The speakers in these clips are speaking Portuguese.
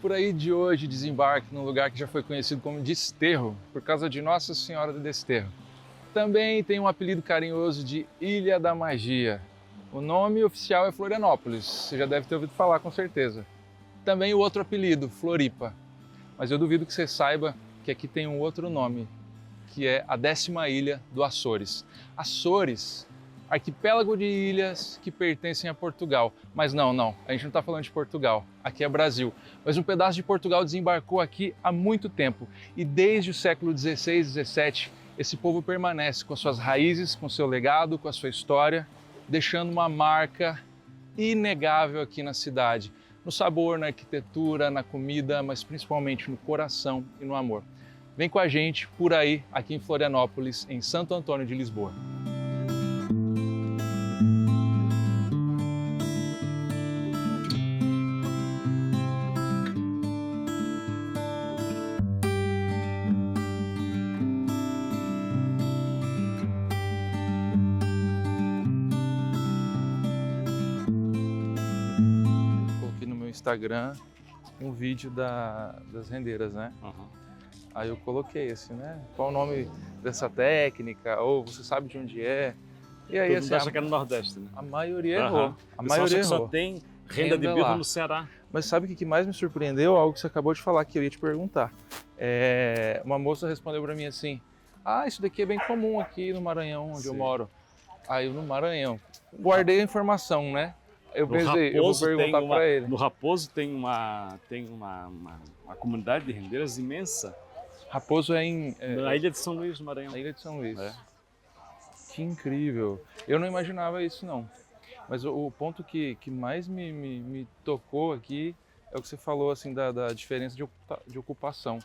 Por Aí de hoje desembarque num lugar que já foi conhecido como Desterro, por causa de Nossa Senhora do Desterro. Também tem um apelido carinhoso de Ilha da Magia. O nome oficial é Florianópolis, você já deve ter ouvido falar com certeza. Também o outro apelido, Floripa. Mas eu duvido que você saiba que aqui tem um outro nome, que é a 10ª ilha do Açores. Açores, arquipélago de ilhas que pertencem a Portugal. Mas não, a gente não está falando de Portugal, aqui é Brasil. Mas um pedaço de Portugal desembarcou aqui há muito tempo. E desde o século XVI e XVII, esse povo permanece com suas raízes, com seu legado, com a sua história, deixando uma marca inegável aqui na cidade. No sabor, na arquitetura, na comida, mas principalmente no coração e no amor. Vem com a gente por aí, aqui em Florianópolis, em Santo Antônio de Lisboa. Instagram um vídeo das rendeiras, né? Aí eu coloquei assim, né? Qual o nome dessa técnica? Ou você sabe de onde é? E aí, Todo assim, mundo acha que é no Nordeste, né? A maioria errou. A Você maioria acha que errou. só tem renda de bilro no Ceará. Mas sabe o que mais me surpreendeu? Algo que você acabou de falar, que eu ia te perguntar. Uma moça respondeu para mim assim, isso daqui é bem comum aqui no Maranhão, onde eu moro. Aí eu no Maranhão. Guardei a informação, né? Eu pensei, eu vou perguntar para ele. No Raposo tem uma comunidade de rendeiras imensa. Raposo é na Ilha de São Luís, no Maranhão. Na Ilha de São Luís. Que incrível. Eu não imaginava isso, não. Mas o ponto que mais me tocou aqui é o que você falou, assim, da diferença de ocupação.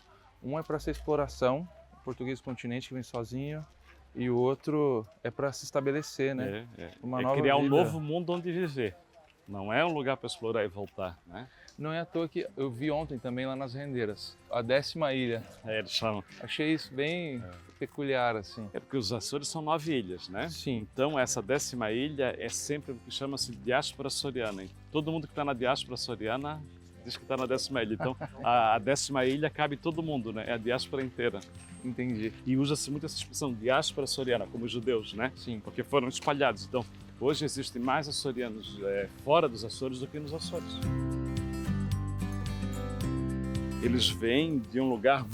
Um é para ser exploração, o português continente que vem sozinho, e o outro é para se estabelecer, né? Uma nova criar vida. Um novo mundo onde viver. Não é um lugar para explorar e voltar, né? Não é à toa que eu vi ontem também lá nas rendeiras, a 10ª ilha. Eles chamam. Achei isso bem peculiar, assim. É porque os Açores são 9 ilhas, né? Sim. Então essa 10ª ilha é sempre o que chama-se diáspora açoriana. Todo mundo que está na diáspora açoriana diz que está na 10ª ilha. Então a 10ª ilha cabe todo mundo, né? É a diáspora inteira. Entendi. E usa-se muito essa expressão diáspora açoriana, como os judeus, né? Sim. Porque foram espalhados. Então hoje existem mais açorianos fora dos Açores do que nos Açores. Eles vêm de um lugar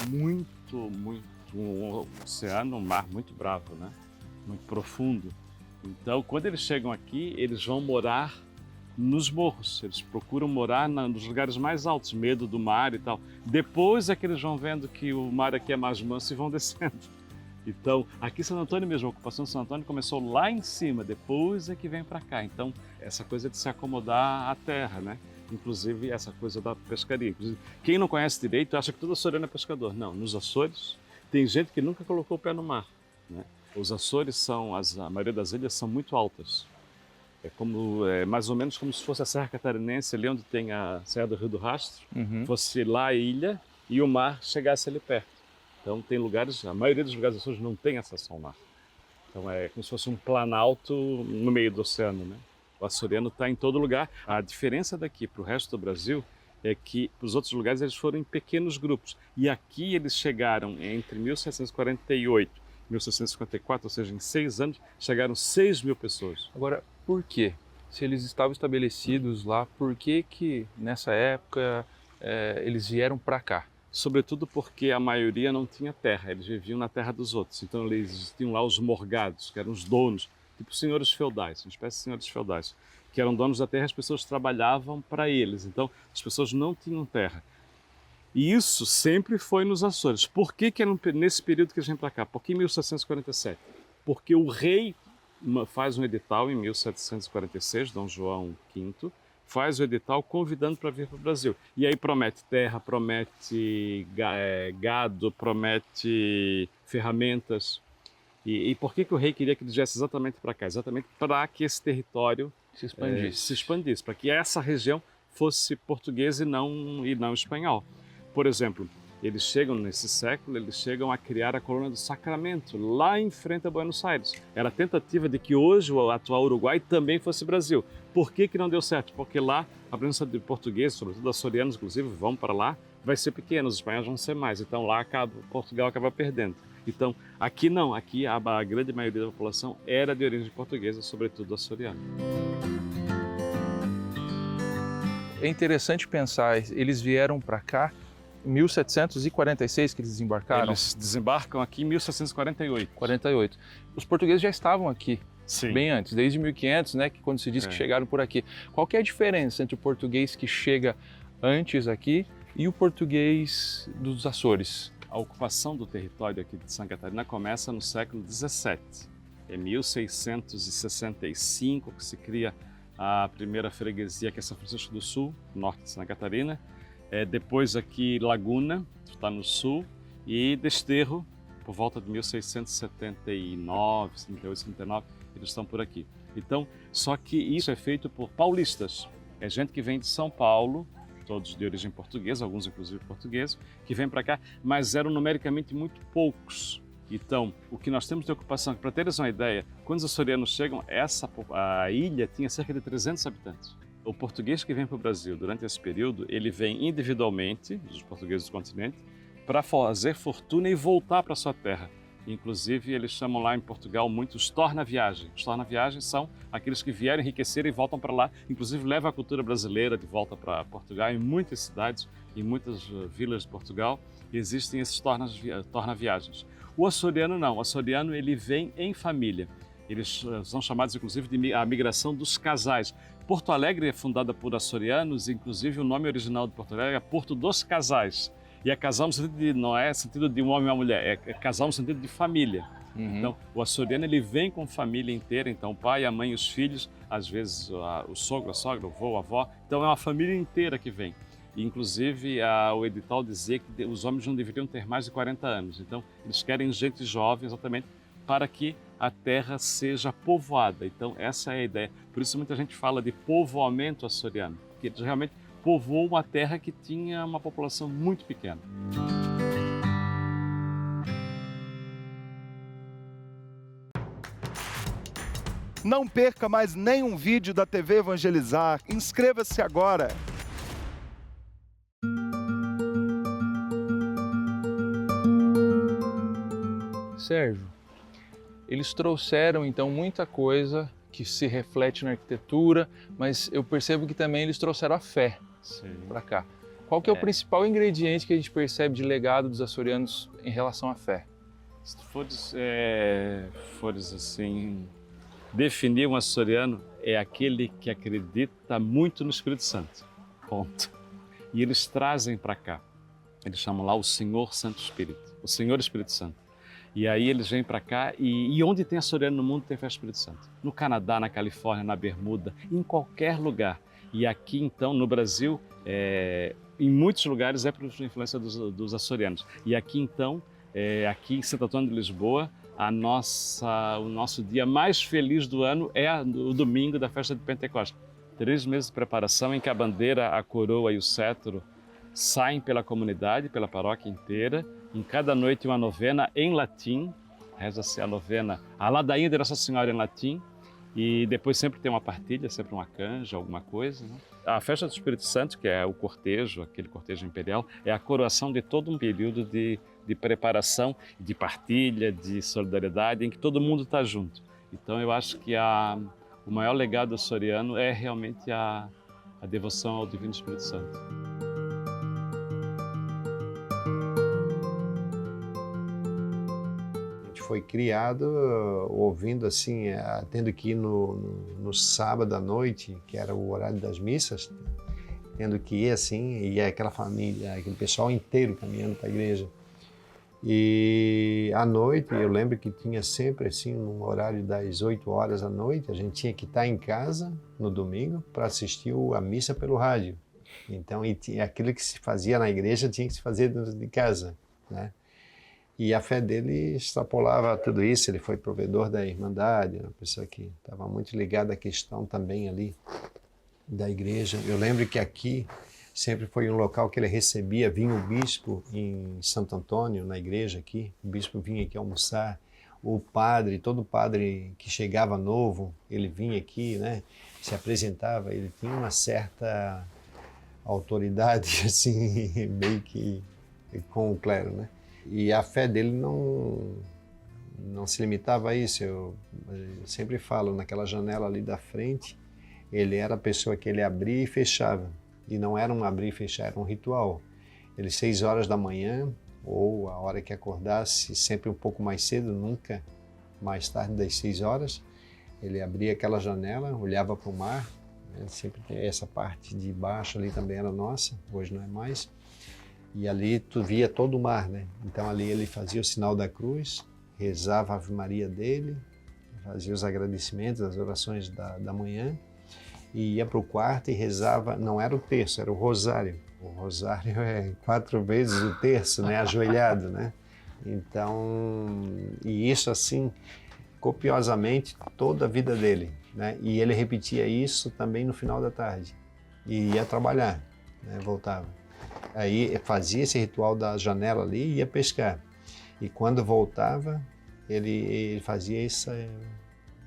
um oceano, um mar muito bravo, né? Muito profundo. Então, quando eles chegam aqui, eles vão morar nos morros. Eles procuram morar nos lugares mais altos, medo do mar e tal. Depois é que eles vão vendo que o mar aqui é mais manso e vão descendo. Então, aqui em Santo Antônio mesmo, a ocupação de Santo Antônio começou lá em cima, depois é que vem para cá. Então, essa coisa de se acomodar à terra, né? Inclusive essa coisa da pescaria. Inclusive, quem não conhece direito acha que todo açoriano é pescador. Não, nos Açores tem gente que nunca colocou o pé no mar, né? Os Açores a maioria das ilhas são muito altas. É mais ou menos como se fosse a Serra Catarinense, ali onde tem a Serra do Rio do Rastro, fosse lá a ilha e o mar chegasse ali perto. Então tem lugares, a maioria dos lugares dos Açores não tem acesso ao mar. Então é como se fosse um planalto no meio do oceano, né? O açoriano está em todo lugar. A diferença daqui para o resto do Brasil é que para os outros lugares eles foram em pequenos grupos. E aqui eles chegaram entre 1748 e 1654, ou seja, em 6 anos, chegaram 6.000 pessoas. Agora, por quê? Se eles estavam estabelecidos lá, por que nessa época eles vieram para cá? Sobretudo porque a maioria não tinha terra, eles viviam na terra dos outros. Então eles existiam lá os morgados, que eram os donos, tipo senhores feudais, uma espécie de senhores feudais, que eram donos da terra, as pessoas trabalhavam para eles. Então as pessoas não tinham terra. E isso sempre foi nos Açores. Por que era nesse período que eles vêm para cá? Por que em 1747? Porque o rei faz um edital em 1746, Dom João V, faz o edital convidando para vir para o Brasil. E aí promete terra, promete gado, promete ferramentas. E por que o rei queria que ele viesse exatamente para cá? Exatamente para que esse território se expandisse, para que essa região fosse portuguesa e não espanhol. Por exemplo, eles chegam nesse século, eles chegam a criar a colônia do Sacramento, lá em frente a Buenos Aires. Era a tentativa de que hoje o atual Uruguai também fosse Brasil. Por que não deu certo? Porque lá a presença de portugueses, sobretudo açorianos, inclusive, vão para lá, vai ser pequena, os espanhóis vão ser mais. Então lá Portugal acaba perdendo. Então aqui não, aqui a grande maioria da população era de origem portuguesa, sobretudo açoriana. É interessante pensar, eles vieram para cá em 1746 que eles desembarcaram? Eles desembarcam aqui em 1748. 48. Os portugueses já estavam aqui. Sim. Bem antes, desde 1500, né, que quando se diz que chegaram por aqui. Qual que é a diferença entre o português que chega antes aqui e o português dos Açores? A ocupação do território aqui de Santa Catarina começa no século XVII. É 1665 que se cria a primeira freguesia, que é São Francisco do Sul, norte de Santa Catarina. Depois aqui Laguna, está no sul, e Desterro, por volta de 1679, 78, 79, eles estão por aqui. Então, só que isso é feito por paulistas. É gente que vem de São Paulo, todos de origem portuguesa, alguns inclusive portugueses, que vêm para cá, mas eram numericamente muito poucos. Então, o que nós temos de ocupação, para teres uma ideia, quando os açorianos chegam, a ilha tinha cerca de 300 habitantes. O português que vem para o Brasil durante esse período, ele vem individualmente, os portugueses do continente, para fazer fortuna e voltar para a sua terra. Inclusive, eles chamam lá em Portugal muitos torna-viagem. Os torna-viagens são aqueles que vieram enriquecer e voltam para lá, inclusive levam a cultura brasileira de volta para Portugal. Em muitas cidades, em muitas vilas de Portugal, existem esses torna-viagens. O açoriano não, o açoriano ele vem em família. Eles são chamados inclusive de a migração dos casais. Porto Alegre é fundada por açorianos, inclusive o nome original de Porto Alegre é Porto dos Casais. E é casal no sentido de, não é sentido de um homem e uma mulher, é casal no sentido de família. Então, o açoriano ele vem com família inteira, então o pai, a mãe, os filhos, às vezes o sogro, a sogra, o avô, a avó. Então é uma família inteira que vem. E, inclusive, o edital dizia que os homens não deveriam ter mais de 40 anos. Então, eles querem gente jovem exatamente para que a terra seja povoada. Então, essa é a ideia. Por isso, muita gente fala de povoamento açoriano, porque eles realmente povoou uma terra que tinha uma população muito pequena. Não perca mais nenhum vídeo da TV Evangelizar. Inscreva-se agora. Sérgio, eles trouxeram então muita coisa que se reflete na arquitetura, mas eu percebo que também eles trouxeram a fé para cá. Qual que é o principal ingrediente que a gente percebe de legado dos açorianos em relação à fé? Se tu fores assim, definir um açoriano, é aquele que acredita muito no Espírito Santo. Ponto. E eles trazem para cá, eles chamam lá o Senhor Santo Espírito, o Senhor Espírito Santo. E aí eles vêm para cá e onde tem açoriano no mundo tem fé Espírito Santo. No Canadá, na Califórnia, na Bermuda, em qualquer lugar. E aqui então, no Brasil, em muitos lugares é por influência dos açorianos. E aqui então, aqui em Santo Antônio de Lisboa, o nosso dia mais feliz do ano é o domingo da festa de Pentecostes. 3 meses de preparação em que a bandeira, a coroa e o cetro saem pela comunidade, pela paróquia inteira. Em cada noite uma novena em latim, reza-se a novena, a ladainha de Nossa Senhora em latim, e depois sempre tem uma partilha, sempre uma canja, alguma coisa. Né? A festa do Espírito Santo, que é o cortejo, aquele cortejo imperial, é a coroação de todo um período de preparação, de partilha, de solidariedade, em que todo mundo está junto. Então eu acho que o maior legado açoriano é realmente a devoção ao Divino Espírito Santo. Foi criado ouvindo assim, tendo que ir no sábado à noite, que era o horário das missas, tendo que ir assim, e aquela família, aquele pessoal inteiro caminhando para a igreja. E à noite, eu lembro que tinha sempre assim, no horário das 8 horas da noite, a gente tinha que estar em casa no domingo para assistir a missa pelo rádio. Então, aquilo que se fazia na igreja tinha que se fazer dentro de casa, né? E a fé dele extrapolava tudo isso, ele foi provedor da Irmandade, uma pessoa que estava muito ligada à questão também ali da igreja. Eu lembro que aqui Sempre foi um local que ele recebia, vinha o bispo em Santo Antônio, na igreja aqui, o bispo vinha aqui almoçar, o padre, todo padre que chegava novo, ele vinha aqui, né, se apresentava, ele tinha uma certa autoridade, assim, meio que com o clero, né? E a fé dele não se limitava a isso. Eu sempre falo, naquela janela ali da frente, ele era a pessoa que ele abria e fechava. E não era um abrir e fechar, era um ritual. Ele, 6 horas da manhã, ou a hora que acordasse, sempre um pouco mais cedo, nunca mais tarde das 6 horas, ele abria aquela janela, olhava para o mar, né? Sempre tem essa parte de baixo ali também era nossa, hoje não é mais. E ali tu via todo o mar, né? Então ali ele fazia o sinal da cruz, rezava a Ave Maria dele, fazia os agradecimentos, as orações da manhã, e ia para o quarto e rezava, não era o terço, era o rosário. O rosário é 4 vezes o terço, né? Ajoelhado, né? Então, e isso assim, copiosamente, toda a vida dele, né? E ele repetia isso também no final da tarde. E ia trabalhar, né? Voltava. Aí fazia esse ritual da janela ali e ia pescar. E quando voltava, ele fazia isso,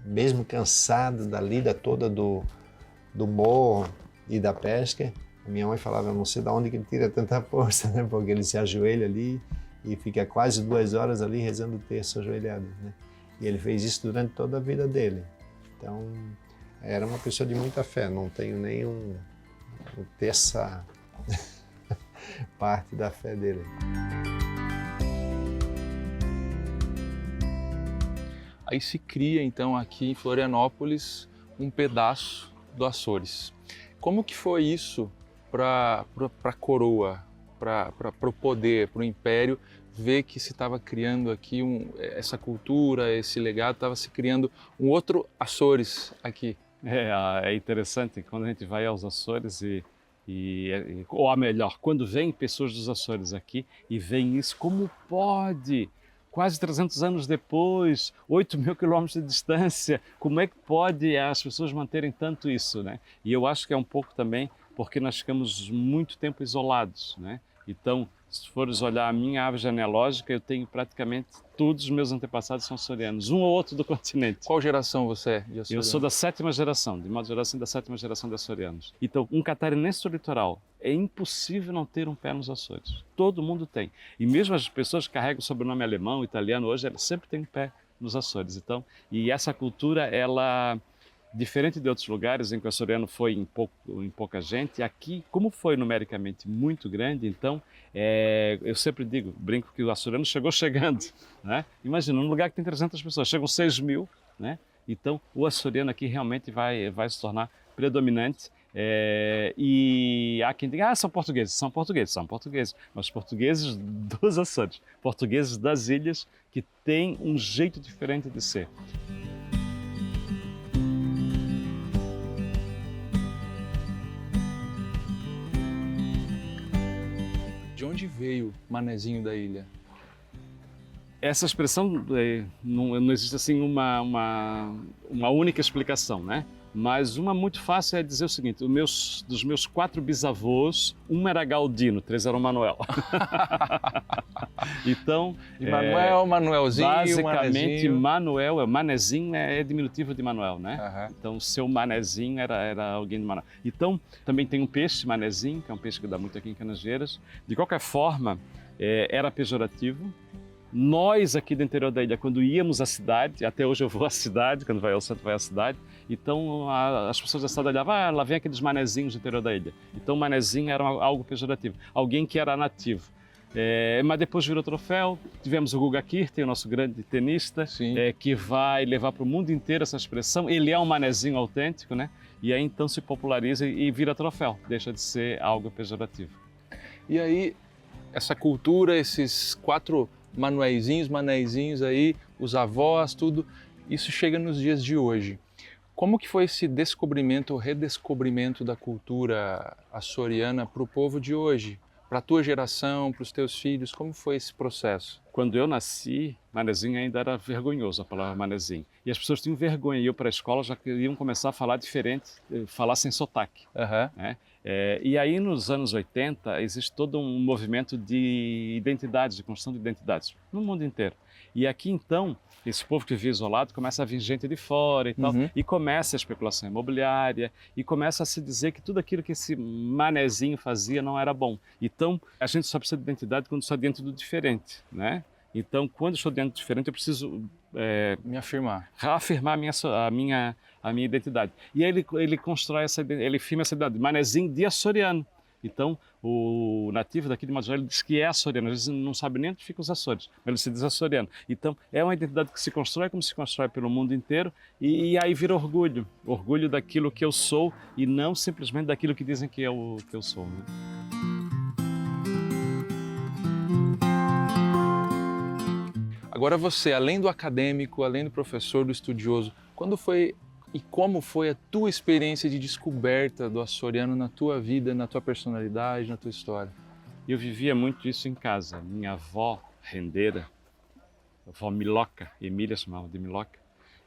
mesmo cansado da lida toda do morro e da pesca. A minha mãe falava, eu não sei de onde que ele tira tanta força, né? Porque ele se ajoelha ali e fica quase 2 horas ali rezando o terço ajoelhado, né? E ele fez isso durante toda a vida dele. Então, era uma pessoa de muita fé, não tenho nem um terça parte da fé dele. Aí se cria então aqui em Florianópolis um pedaço do Açores. Como que foi isso para a coroa, para o poder, para o império, ver que se estava criando aqui essa cultura, esse legado, estava se criando um outro Açores aqui? É interessante quando a gente vai aos Açores ou melhor, quando vêm pessoas dos Açores aqui e veem isso, como pode? Quase 300 anos depois, 8.000 quilômetros de distância, como é que pode as pessoas manterem tanto isso, né? E eu acho que é um pouco também porque nós ficamos muito tempo isolados, né? Então, se fores olhar a minha árvore genealógica, eu tenho praticamente todos os meus antepassados são açorianos, um ou outro do continente. Qual geração você é de açoriano? Eu sou da 7ª geração, de modo geral, da 7ª geração de açorianos. Então, um catarinense do litoral, é impossível não ter um pé nos Açores. Todo mundo tem. E mesmo as pessoas que carregam o sobrenome alemão, italiano, hoje, elas sempre têm um pé nos Açores. Então, e essa cultura, ela, diferente de outros lugares em que o açoriano foi em pouca gente, aqui, como foi numericamente muito grande, então, eu sempre brinco que o açoriano chegou chegando, né? Imagina, num lugar que tem 300 pessoas, chegam 6.000, né? Então, o açoriano aqui realmente vai se tornar predominante. E há quem diga, são portugueses, mas portugueses dos Açores, portugueses das ilhas que têm um jeito diferente de ser. De onde veio Manezinho da Ilha? Essa expressão não existe assim uma única explicação, né? Mas uma muito fácil é dizer o seguinte, dos meus 4 bisavôs, um era Galdino, 3 eram Manuel. Então, Manuelzinho, basicamente Manezinho. Manezinho é diminutivo de Manuel, né? Uhum. Então, seu Manezinho era alguém de Manuel. Então, também tem um peixe, Manezinho, que é um peixe que dá muito aqui em Canasvieiras. De qualquer forma, era pejorativo. Nós aqui do interior da ilha, quando íamos à cidade, até hoje eu vou à cidade, quando vai ao centro vai à cidade, então as pessoas da cidade olhavam, lá vem aqueles manezinhos do interior da ilha. Então manezinho era algo pejorativo, alguém que era nativo. Mas depois virou troféu, tivemos o Guga Kirten, o nosso grande tenista, que vai levar para o mundo inteiro essa expressão, ele é um manezinho autêntico, né? E aí então se populariza e vira troféu, deixa de ser algo pejorativo. E aí, essa cultura, esses 4 manezinhos aí, os avós, tudo, isso chega nos dias de hoje. Como que foi esse descobrimento ou redescobrimento da cultura açoriana para o povo de hoje? Para a tua geração, para os teus filhos, como foi esse processo? Quando eu nasci, manezinho ainda era vergonhoso, a palavra manezinho. E as pessoas tinham vergonha, iam para a escola, já queriam começar a falar diferente, falar sem sotaque. Né? E aí, nos anos 80, existe todo um movimento de identidades, de construção de identidades, no mundo inteiro. E aqui, então, esse povo que vivia isolado começa a vir gente de fora e tal, e começa a especulação imobiliária, e começa a se dizer que tudo aquilo que esse manezinho fazia não era bom. Então, a gente só precisa de identidade quando está dentro do diferente, né? Então, quando estou dentro do diferente, eu preciso reafirmar a minha identidade. E aí ele constrói ele firma essa identidade, manezinho de açoriano. Então, o nativo daqui de Majorelle diz que é açoriano, às vezes não sabe nem onde ficam os Açores, mas ele se diz açoriano. Então, é uma identidade que se constrói como se constrói pelo mundo inteiro e aí vira orgulho. Orgulho daquilo que eu sou e não simplesmente daquilo que dizem que eu sou. Né? Agora você, além do acadêmico, além do professor, do estudioso, quando foi e como foi a tua experiência de descoberta do açoriano na tua vida, na tua personalidade, na tua história? Eu vivia muito isso em casa. Minha avó, rendeira, a avó Miloca, Emília chamava de Miloca,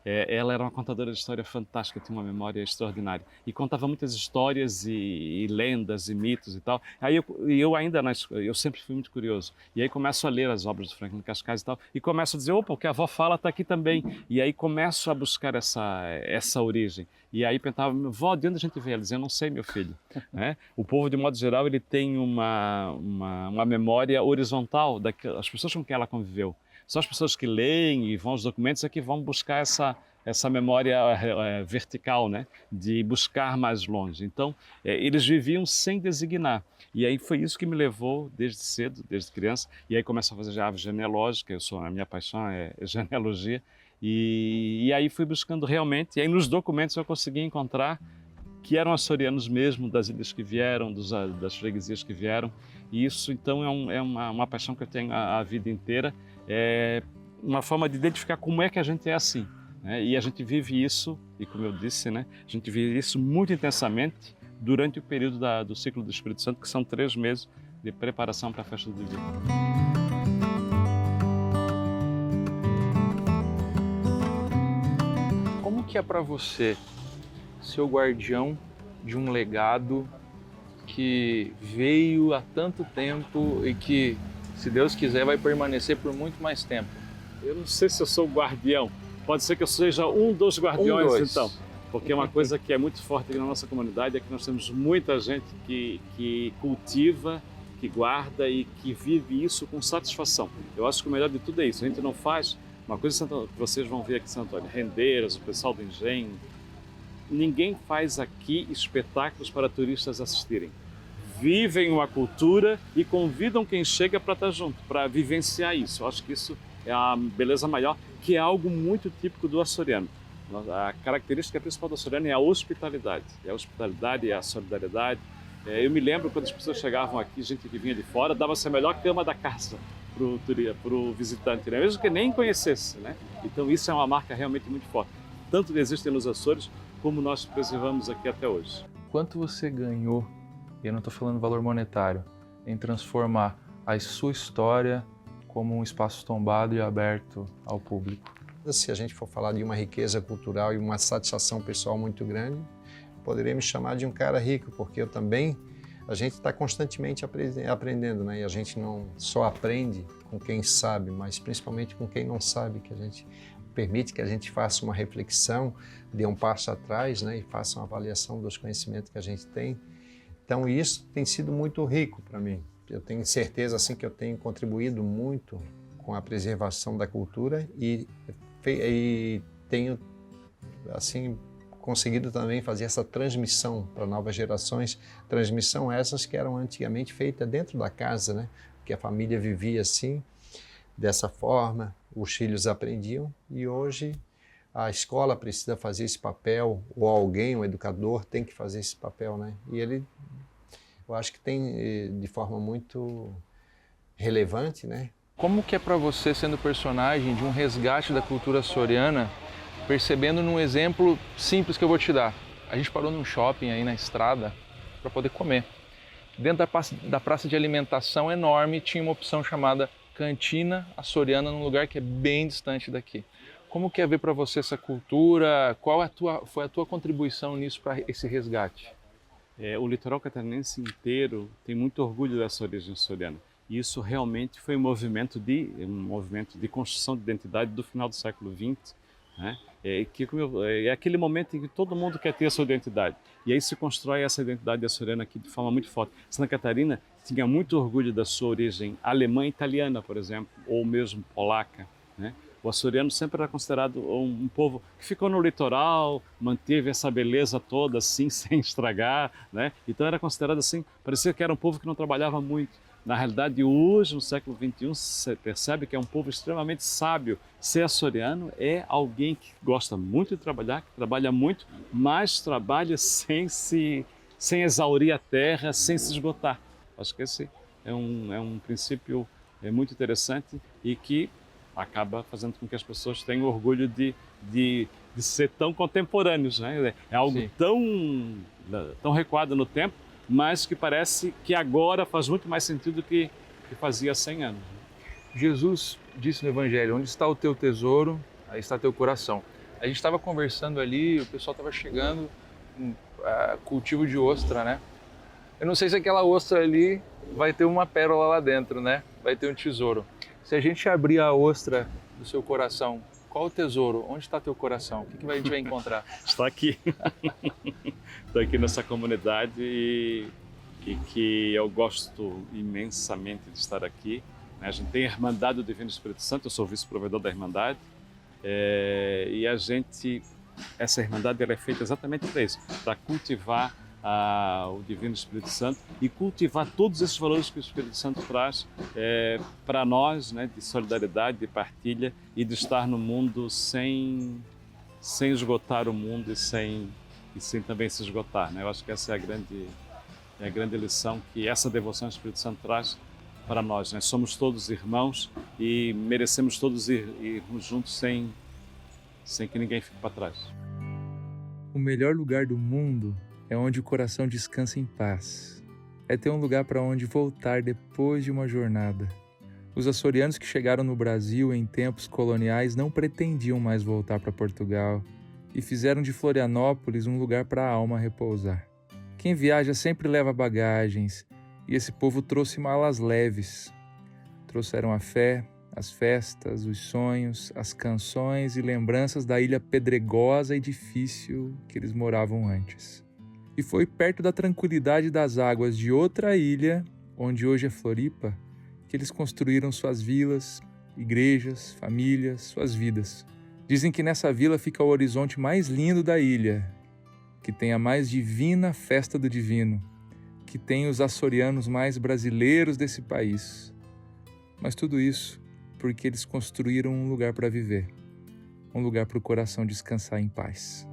ela era uma contadora de história fantástica, tinha uma memória extraordinária e contava muitas histórias e lendas e mitos e tal. Aí eu sempre fui muito curioso e aí começo a ler as obras do Franklin Cascais e tal e começo a dizer, opa, o que a avó fala está aqui também. E aí começo a buscar essa origem. E aí perguntava, vó, de onde a gente veio? Ela dizia, eu não sei, meu filho. Né? O povo, de modo geral, ele tem uma memória horizontal das pessoas com quem ela conviveu. Só as pessoas que leem e vão aos documentos é que vão buscar essa memória vertical, né? De buscar mais longe. Então, eles viviam sem designar. E aí foi isso que me levou desde cedo, desde criança. E aí começo a fazer árvore genealógica, a minha paixão é genealogia. E aí fui buscando realmente, e aí nos documentos eu consegui encontrar que eram açorianos mesmo, das ilhas que vieram, das freguesias que vieram. E isso, então, é uma paixão que eu tenho a vida inteira. É uma forma de identificar como é que a gente é assim. Né? E a gente vive isso, e como eu disse, né, a gente vive isso muito intensamente durante o período do ciclo do Espírito Santo, que são 3 meses de preparação para a festa do Divino. Como que é para você ser o guardião de um legado que veio há tanto tempo e que, se Deus quiser, vai permanecer por muito mais tempo? Eu não sei se eu sou o guardião. Pode ser que eu seja um dos guardiões, então. Porque uma coisa que é muito forte aqui na nossa comunidade é que nós temos muita gente que cultiva, que guarda e que vive isso com satisfação. Eu acho que o melhor de tudo é isso. A gente não faz uma coisa que vocês vão ver aqui em Santo Antônio, rendeiras, o pessoal do engenho. Ninguém faz aqui espetáculos para turistas assistirem. Vivem uma cultura e convidam quem chega para estar junto, para vivenciar isso. Eu acho que isso é a beleza maior, que é algo muito típico do açoriano. A característica principal do açoriano é a hospitalidade. É a hospitalidade, é a solidariedade. Eu me lembro quando as pessoas chegavam aqui, gente que vinha de fora, dava-se a melhor cama da casa para o visitante, né? Mesmo que nem conhecesse. Né? Então isso é uma marca realmente muito forte. Tanto existem nos Açores, como nós preservamos aqui até hoje. Quanto você ganhou, e eu não estou falando valor monetário, em transformar a sua história como um espaço tombado e aberto ao público? Se a gente for falar de uma riqueza cultural e uma satisfação pessoal muito grande, poderia me chamar de um cara rico, porque eu também, a gente está constantemente aprendendo, né? E a gente não só aprende com quem sabe, mas principalmente com quem não sabe, que a gente permite que a gente faça uma reflexão, dê um passo atrás, né? E faça uma avaliação dos conhecimentos que a gente tem. Então isso tem sido muito rico para mim. Eu tenho certeza assim que eu tenho contribuído muito com a preservação da cultura e tenho assim conseguido também fazer essa transmissão para novas gerações, transmissão essas que eram antigamente feitas dentro da casa, né? Porque a família vivia assim, dessa forma, os filhos aprendiam e hoje a escola precisa fazer esse papel, ou alguém, um educador, tem que fazer esse papel, né? E ele, eu acho que tem de forma muito relevante, né? Como que é para você, sendo personagem de um resgate da cultura açoriana, percebendo num exemplo simples que eu vou te dar? A gente parou num shopping aí na estrada para poder comer. Dentro da praça de alimentação enorme tinha uma opção chamada cantina açoriana num lugar que é bem distante daqui. Como que é ver para você essa cultura? Qual foi a tua contribuição nisso para esse resgate? O litoral catarinense inteiro tem muito orgulho dessa origem açoriana. E isso realmente foi um movimento de construção de identidade do final do século XX, né? É aquele momento em que todo mundo quer ter a sua identidade. E aí se constrói essa identidade açoriana aqui de forma muito forte. Santa Catarina tinha muito orgulho da sua origem alemã e italiana, por exemplo, ou mesmo polaca, né? O açoriano sempre era considerado um povo que ficou no litoral, manteve essa beleza toda assim, sem estragar, né? Então era considerado assim, parecia que era um povo que não trabalhava muito. Na realidade, hoje, no século XXI, você percebe que é um povo extremamente sábio. Ser açoriano é alguém que gosta muito de trabalhar, que trabalha muito, mas trabalha sem exaurir a terra, sem se esgotar. Acho que esse é um princípio muito interessante e que acaba fazendo com que as pessoas tenham orgulho de ser tão contemporâneos, né? É algo tão recuado no tempo, mas que parece que agora faz muito mais sentido do que fazia 100 anos. Jesus disse no Evangelho, onde está o teu tesouro, aí está teu coração. A gente estava conversando ali, o pessoal estava chegando, cultivo de ostra, né? Eu não sei se aquela ostra ali vai ter uma pérola lá dentro, né? Vai ter um tesouro. Se a gente abrir a ostra do seu coração, qual o tesouro? Onde está teu coração? O que a gente vai encontrar? Está aqui. Estou aqui nessa comunidade e que eu gosto imensamente de estar aqui. A gente tem a Irmandade do Divino Espírito Santo, eu sou vice-provedor da Irmandade. E essa Irmandade ela é feita exatamente para isso, para cultivar o Divino Espírito Santo e cultivar todos esses valores que o Espírito Santo traz para nós, né, de solidariedade, de partilha e de estar no mundo sem esgotar o mundo e sem também se esgotar, né? Eu acho que essa é a grande lição que essa devoção ao Espírito Santo traz para nós, né? Somos todos irmãos e merecemos todos irmos juntos sem que ninguém fique para trás. O melhor lugar do mundo é onde o coração descansa em paz. É ter um lugar para onde voltar depois de uma jornada. Os açorianos que chegaram no Brasil em tempos coloniais não pretendiam mais voltar para Portugal e fizeram de Florianópolis um lugar para a alma repousar. Quem viaja sempre leva bagagens e esse povo trouxe malas leves. Trouxeram a fé, as festas, os sonhos, as canções e lembranças da ilha pedregosa e difícil que eles moravam antes. E foi perto da tranquilidade das águas de outra ilha, onde hoje é Floripa, que eles construíram suas vilas, igrejas, famílias, suas vidas. Dizem que nessa vila fica o horizonte mais lindo da ilha, que tem a mais divina festa do divino, que tem os açorianos mais brasileiros desse país. Mas tudo isso porque eles construíram um lugar para viver, um lugar para o coração descansar em paz.